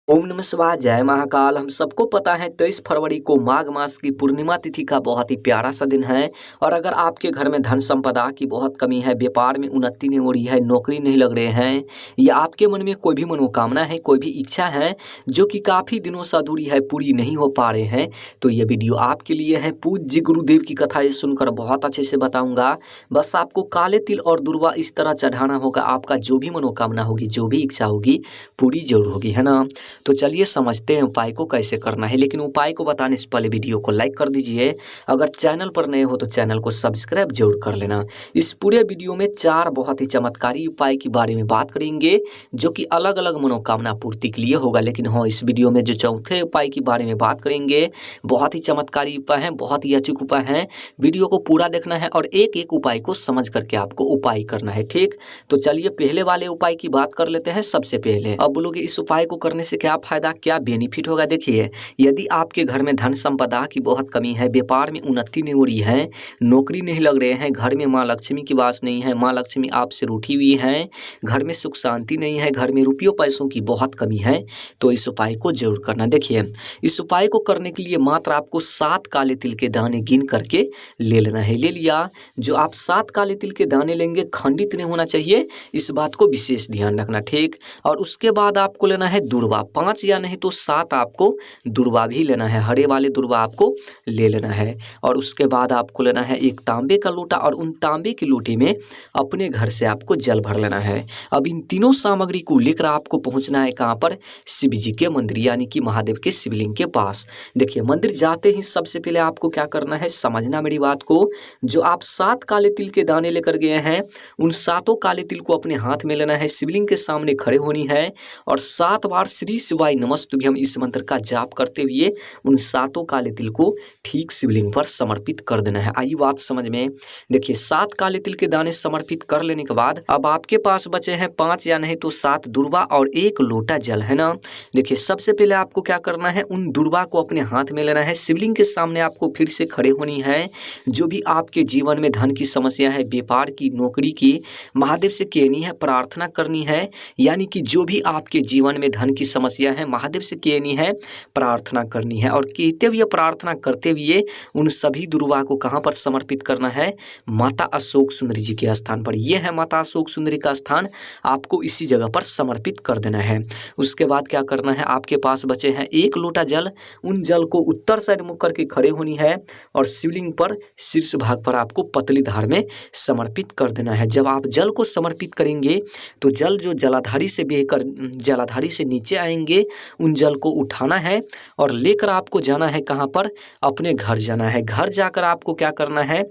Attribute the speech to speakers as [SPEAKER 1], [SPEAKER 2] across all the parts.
[SPEAKER 1] ओम नमः शिवाय, जय महाकाल। हम सबको पता है 23 फरवरी को माघ मास की पूर्णिमा तिथि का बहुत ही प्यारा सा दिन है। और अगर आपके घर में धन संपदा की बहुत कमी है, व्यापार में उन्नति नहीं हो रही है, नौकरी नहीं लग रहे हैं, या आपके मन में कोई भी मनोकामना है, कोई भी इच्छा है जो कि काफ़ी दिनों से अधूरी है, पूरी नहीं हो पा रहे हैं, तो ये वीडियो आपके लिए है। पूज्य गुरुदेव की कथा ये सुनकर बहुत अच्छे से बताऊँगा। बस आपको काले तिल और दुर्वा इस तरह चढ़ाना होगा, आपका जो भी मनोकामना होगी, जो भी इच्छा होगी, पूरी जरूर होगी, है ना। तो चलिए समझते हैं उपाय को कैसे करना है। लेकिन उपाय को बताने से पहले वीडियो को लाइक कर दीजिए। अगर चैनल पर नए हो तो चैनल को सब्सक्राइब जरूर कर लेना। इस पूरे वीडियो में 4 बहुत ही चमत्कारी उपाय के बारे में बात करेंगे जो कि अलग अलग मनोकामना पूर्ति के लिए होगा। लेकिन हाँ, इस वीडियो में जो चौथे उपाय के बारे में बात करेंगे बहुत ही चमत्कारी उपाय हैं, बहुत ही अचूक उपाय हैं। वीडियो को पूरा देखना है और एक एक उपाय को समझ करके आपको उपाय करना है, ठीक। तो चलिए पहले वाले उपाय की बात कर लेते हैं। सबसे पहले अब बोलोगे इस उपाय को करने से क्या फायदा, क्या बेनिफिट होगा। देखिए, यदि आपके घर में धन संपदा की बहुत कमी है, व्यापार में उन्नति नहीं हो रही है, नौकरी नहीं लग रहे हैं, घर में माँ लक्ष्मी की वास नहीं है, माँ लक्ष्मी आपसे रूठी हुई है, घर में सुख शांति नहीं है, घर में रुपयों पैसों की बहुत कमी है, तो इस उपाय को जरूर करना। देखिए, इस उपाय को करने के लिए मात्र आपको 7 काले तिल के दाने गिन करके ले लेना है। ले लिया। जो आप 7 काले तिल के दाने लेंगे खंडित नहीं होना चाहिए, इस बात को विशेष ध्यान रखना, ठीक। और उसके बाद आपको लेना है दुर्वा। 5 या नहीं तो 7 आपको दुर्वा भी लेना है, हरे वाले दुर्वा आपको ले लेना है। और उसके बाद आपको लेना है एक तांबे का लोटा, और उन तांबे की लोटे में अपने घर से आपको जल भर लेना है। अब इन तीनों सामग्री को लेकर आपको पहुंचना है कहाँ पर, शिव जी के मंदिर, यानी कि महादेव के शिवलिंग के पास। देखिए, मंदिर जाते ही सबसे पहले आपको क्या करना है, समझना मेरी बात को। जो आप 7 काले तिल के दाने लेकर गए हैं, उन 7 काले तिल को अपने हाथ में लेना है, शिवलिंग के सामने खड़े होनी है और 7 बार श्री शिवाय नमस्तुभ्यम इस मंत्र का जाप करते हुए उन 7 काले तिल को ठीक शिवलिंग पर समर्पित कर देना है। आई बात समझ में। देखिए, 7 काले तिल के दाने समर्पित कर लेने के बाद अब आपके पास बचे हैं 5 या नहीं तो 7 दुर्वा और 1 लोटा जल, है ना। देखिए, सबसे पहले आपको क्या करना है, उन दुर्वा को अपने हाथ में लेना है, शिवलिंग के सामने आपको फिर से खड़े होनी है। जो भी आपके जीवन में धन की समस्या है, व्यापार की, नौकरी की, महादेव से कहनी है, प्रार्थना करनी है। यानी कि जो भी आपके जीवन में धन की समस्या है, महादेव से कहनी है, प्रार्थना करनी है। और कहते हुए, प्रार्थना करते हुए उन सभी दुर्वा को कहाँ पर समर्पित करना है, माता अशोक सुंदरी जी के स्थान पर। यह है माता अशोक सुंदरी का स्थान, आपको इसी जगह पर समर्पित कर देना है। उसके बाद क्या करना है, आपके पास बचे हैं 1 लोटा जल, उन जल को उत्तर साइड मुख करके खड़े होनी है और शिवलिंग पर शीर्ष भाग पर आपको पतली धार में समर्पित कर देना है। जब आप जल को समर्पित करेंगे तो जल जो जलाधारी से बहकर जलाधारी से नीचे आएंगे, उन जल को उठाना है और लेकर आपको जाना है कहाँ पर, अपने घर जाना है। घर जाकर आपको क्या करना है,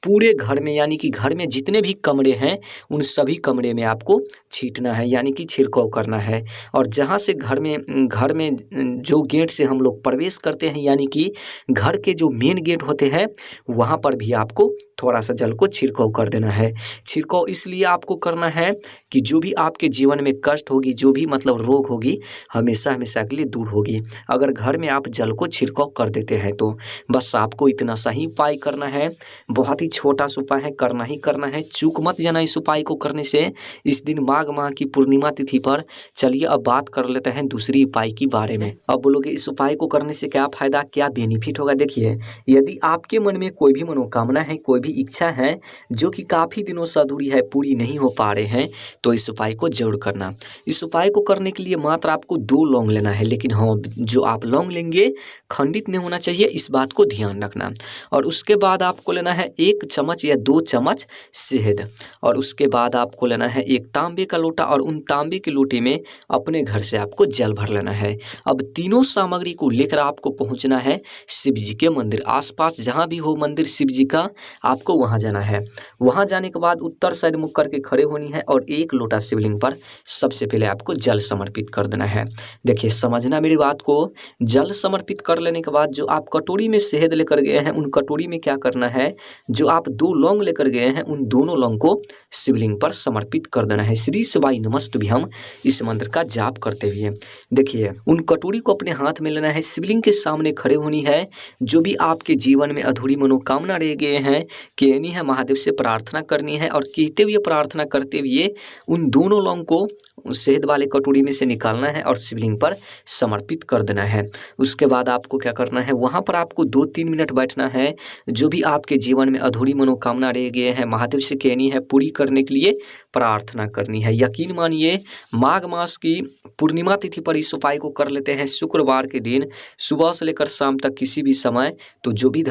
[SPEAKER 1] पूरे घर में, यानी कि घर में जितने भी कमरे हैं उन सभी कमरे में आपको छींटना है, यानी कि छिड़काव करना है। और जहाँ से घर में जो गेट से हम लोग प्रवेश करते हैं, यानी कि घर के जो मेन गेट होते हैं, वहाँ पर भी आपको थोड़ा सा जल को छिड़काव कर देना है। छिड़काव इसलिए आपको करना है कि जो भी आपके जीवन में कष्ट होगी, जो भी मतलब रोग होगी, हमेशा हमेशा के लिए दूर होगी, अगर घर में आप जल को छिड़काव कर देते हैं तो। बस आपको इतना सही उपाय करना है। बहुत ही छोटा सा उपाय है, करना ही करना है, चूक मत जाना इस उपाय को करने से, इस दिन माघ माह की पूर्णिमा तिथि पर। चलिए अब बात कर लेते हैं दूसरी उपाय के बारे में। अब बोलोगे इस उपाय को करने से क्या फायदा, क्या बेनिफिट होगा। देखिए, यदि आपके मन में कोई भी मनोकामना है, कोई भी इच्छा है जो कि काफ़ी दिनों से अधूरी है, पूरी नहीं हो पा रहे हैं, तो इस उपाय को जरूर करना। इस उपाय को करने के लिए मात्र आपको 2 लौंग लेना है। लेकिन हाँ, जो आप लौंग लेंगे खंडित नहीं होना चाहिए, इस बात को ध्यान रखना। और उसके बाद आपको लेना है 1 चम्मच या 2 चम्मच शहद। और उसके बाद आपको लेना है एक तांबे का लोटा, और उन तांबे के लोटे में अपने घर से आपको जल भर लेना है। अब तीनों सामग्री को लेकर आपको पहुंचना है शिव जी के मंदिर। आसपास जहां भी हो मंदिर शिव जी का, आपको वहां जाना है। वहां जाने के बाद उत्तर साइड मुख करके खड़े होनी है और 1 लोटा शिवलिंग पर सबसे पहले आपको जल समर्पित कर देना है। देखिए, समझना मेरी बात को। जल समर्पित कर लेने के बाद जो आप कटोरी में शहद लेकर गए हैं, उन कटोरी में क्या करना है, जो आप 2 लौंग लेकर गए हैं उन दोनों लौंग को शिवलिंग पर समर्पित कर देना है। श्री शिवाय नमस्तुभ्यम इस मंत्र का जाप करते हुए देखिए उन कटोरी को अपने हाथ में लेना है, शिवलिंग के सामने खड़े होनी है। जो भी आपके जीवन में अधूरी मनोकामना रह गए हैं कहनी है, महादेव से प्रार्थना करनी है और कहते हुए प्रार्थना करते हुए उन दोनों लौंग को शहद वाले कटोरी में से निकालना है और शिवलिंग पर समर्पित कर देना है। उसके बाद आपको क्या करना है, वहाँ पर आपको 2-3 मिनट बैठना है। जो भी आपके जीवन में अधूरी मनोकामना रह गए हैं महादेव से कहनी है, पूरी करने के लिए प्रार्थना करनी है। यकीन मानिए माघ मास की पूर्णिमा तिथि पर इस उपाय को कर लेते हैं शुक्रवार के दिन सुबह से लेकर शाम तक किसी भी समय, तो जो भी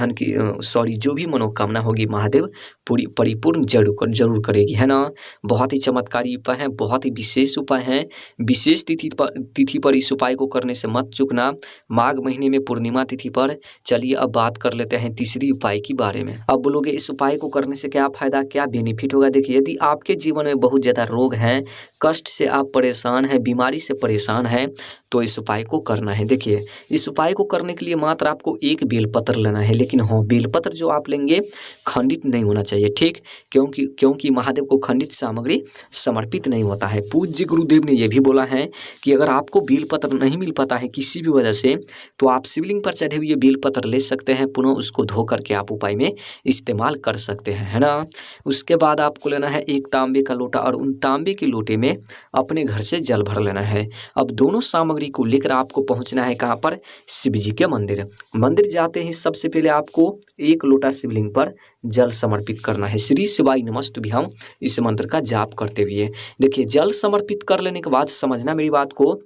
[SPEAKER 1] जो भी मनोकामना होगी महादेव पूरी परिपूर्ण जरूर करेगी, है ना। बहुत ही चमत्कारी उपाय है, बहुत ही विशेष उपाय है। विशेष तिथि पर इस उपाय को करने से मत चूकना, माघ महीने में पूर्णिमा तिथि पर। चलिए अब बात कर लेते हैं तीसरी उपाय के बारे में। अब बोलोगे इस उपाय को करने से क्या फायदा, क्या बेनिफिट होगा। देखिए यदि आपके जीवन में बहुत ज़्यादा रोग हैं, कष्ट से आप परेशान हैं, बीमारी से परेशान हैं, तो इस उपाय को करना है। देखिए इस उपाय को करने के लिए मात्र आपको एक बेलपत्र लेना है, लेकिन हाँ बेलपत्र जो आप लेंगे खंडित नहीं होना चाहिए, ठीक। क्योंकि महादेव को खंडित सामग्री समर्पित नहीं होता है। पूज्य गुरुदेव ने यह भी बोला है कि अगर आपको बेलपत्र नहीं मिल पाता है किसी भी वजह से, तो आप शिवलिंग पर चढ़े हुए बेलपत्र ले सकते हैं, पुनः उसको धो करके आप उपाय में इस्तेमाल कर सकते हैं, है ना। उसके बाद आपको लेना है एक तांबे का लोटा और उन तांबे के लोटे में अपने घर से जल भर लेना है। अब दोनों सामग्री को लेकर आपको पहुंचना है कहाँ पर, शिव जी के मंदिर। मंदिर जाते ही सबसे पहले आपको एक लोटा शिवलिंग पर जल समर्पित करना है। श्री शिवाय नमस्तुभ्यम इस मंत्र का जाप करते हुए देखिए जल समर्पित कर लेने के बाद समझना मेरी बात को,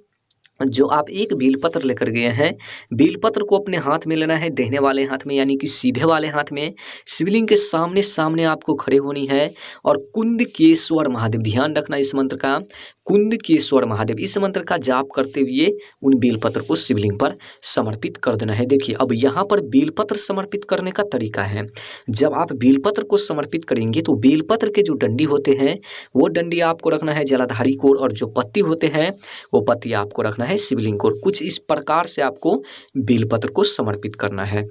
[SPEAKER 1] जो आप एक बेलपत्र लेकर गए हैं, बेलपत्र को अपने हाथ में लेना है, देहने वाले हाथ में यानी कि सीधे वाले हाथ में। शिवलिंग के सामने आपको खड़े होनी है और कुंदकेश्वर महादेव, ध्यान रखना इस मंत्र का, कुंदकेश्वर महादेव इस मंत्र का जाप करते हुए उन बेलपत्र को शिवलिंग पर समर्पित कर देना है। देखिए अब यहाँ पर बेलपत्र समर्पित करने का तरीका है। जब आप बेलपत्र को समर्पित करेंगे तो बेलपत्र के जो डंडी होते हैं वो डंडी आपको रखना है जलाधारी को, और जो पत्ती होते हैं वो पत्ती आपको रखना है शिवलिंग को। कुछ इस प्रकार से आपको बेलपत्र को समर्पित करना है।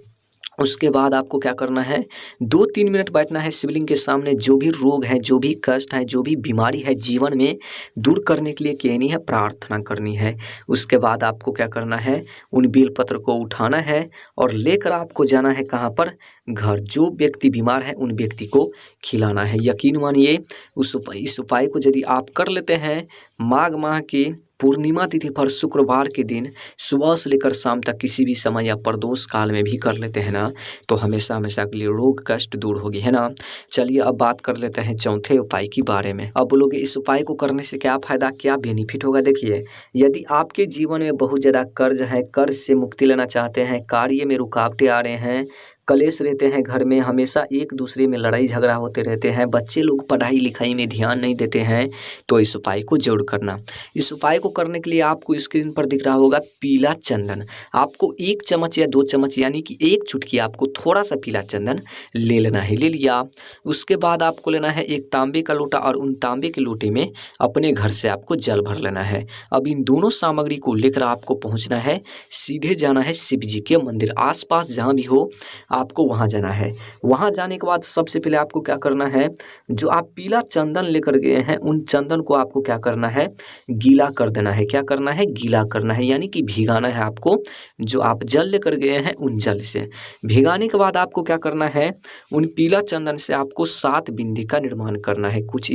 [SPEAKER 1] उसके बाद आपको क्या करना है, 2-3 मिनट बैठना है शिवलिंग के सामने। जो भी रोग है, जो भी कष्ट है, जो भी बीमारी है जीवन में दूर करने के लिए कहनी है, प्रार्थना करनी है। उसके बाद आपको क्या करना है, उन बेलपत्र को उठाना है और लेकर आपको जाना है कहाँ पर, घर। जो व्यक्ति बीमार है उन व्यक्ति को खिलाना है। यकीन मानिए इस उपाय को यदि आप कर लेते हैं माघ माह की पूर्णिमा तिथि पर शुक्रवार के दिन सुबह से लेकर शाम तक किसी भी समय या प्रदोष काल में भी कर लेते हैं ना, तो हमेशा के लिए रोग कष्ट दूर होगी, है ना। चलिए अब बात कर लेते हैं चौथे उपाय के बारे में। अब बोलोगे इस उपाय को करने से क्या फायदा, क्या बेनिफिट होगा। देखिए यदि आपके जीवन में बहुत ज़्यादा कर्ज है, कर्ज से मुक्ति लेना चाहते हैं, कार्य में रुकावटें आ रहे हैं, कलेश रहते हैं घर में, हमेशा एक दूसरे में लड़ाई झगड़ा होते रहते हैं, बच्चे लोग पढ़ाई लिखाई में ध्यान नहीं देते हैं, तो इस उपाय को जरूर करना। इस उपाय को करने के लिए आपको स्क्रीन पर दिख रहा होगा पीला चंदन। आपको 1 चम्मच या 2 चम्मच यानी कि 1 चुटकी आपको थोड़ा सा पीला चंदन ले लेना है, ले लिया। उसके बाद आपको लेना है एक तांबे का लोटा और उन तांबे के लोटे में अपने घर से आपको जल भर लेना है। अब इन दोनों सामग्री को लेकर आपको पहुँचना है, सीधे जाना है शिव जी के मंदिर। आसपास जहाँ भी हो आपको वहां जाना है। वहां जाने के बाद सबसे पहले आपको क्या करना है, जो आप पीला चंदन लेकर गए हैं उन चंदन को आपको क्या करना है, गीला कर देना है। क्या करना है, गीला करना है, यानी कि भिगाना है आपको। जो आप जल लेकर गए हैं उन जल से भिगाने के बाद आपको क्या करना है, उन पीला चंदन से आपको 7 बिंदी का निर्माण करना है। कुछ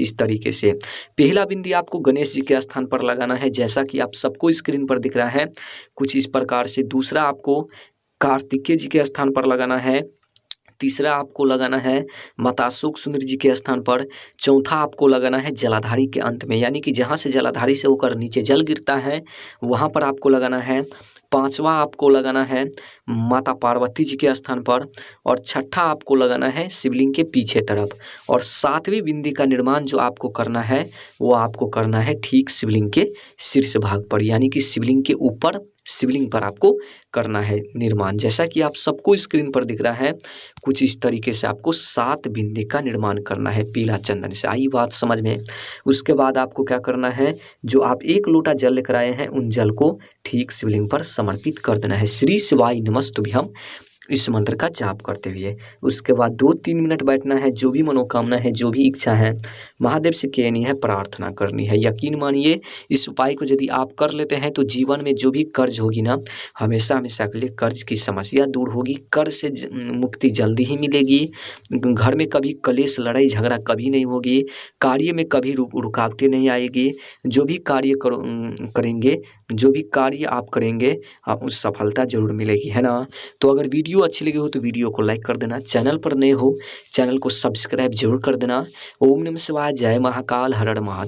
[SPEAKER 1] इस तरीके से पहला बिंदी आपको गणेश जी के स्थान पर लगाना है, जैसा कि आप सबको स्क्रीन पर दिख रहा है, कुछ इस प्रकार से। दूसरा आपको कार्तिकेय जी के स्थान पर लगाना है। तीसरा आपको लगाना है माता सुख सुंदरी जी के स्थान पर। चौथा आपको लगाना है जलाधारी के अंत में, यानी कि जहाँ से जलाधारी से होकर नीचे जल गिरता है वहाँ पर आपको लगाना है। पांचवा आपको लगाना है माता पार्वती जी के स्थान पर, और छठा आपको लगाना है शिवलिंग के पीछे तरफ, और 7वीं बिंदी का निर्माण जो आपको करना है वो आपको करना है ठीक शिवलिंग के शीर्ष भाग पर, यानी कि शिवलिंग के ऊपर, शिवलिंग पर आपको करना है निर्माण। जैसा कि आप सबको स्क्रीन पर दिख रहा है, कुछ इस तरीके से आपको 7 बिंदी का निर्माण करना है पीला चंदन से। आई बात समझ में। उसके बाद आपको क्या करना है, जो आप 1 लोटा जल लेकर आए हैं उन जल को ठीक शिवलिंग पर समर्पित कर देना है। श्री शिवाय नमस्तुभ्यम इस मंत्र का जाप करते हुए। उसके बाद 2-3 मिनट बैठना है, जो भी मनोकामना है, जो भी इच्छा है, महादेव से कहनी है, प्रार्थना करनी है। यकीन मानिए इस उपाय को यदि आप कर लेते हैं तो जीवन में जो भी कर्ज होगी ना, हमेशा हमेशा के लिए कर्ज की समस्या दूर होगी, कर्ज से मुक्ति जल्दी ही मिलेगी। घर में कभी कलेश लड़ाई झगड़ा कभी नहीं होगी, कार्य में कभी रुकावटें नहीं आएगी। जो भी कार्य करेंगे, जो भी कार्य आप करेंगे आपको सफलता जरूर मिलेगी, है ना। तो अगर वीडियो अच्छी लगी हो तो वीडियो को लाइक कर देना, चैनल पर नए हो चैनल को सब्सक्राइब जरूर कर देना। ओम नमः शिवाय, जय महाकाल, हर हर महादेव।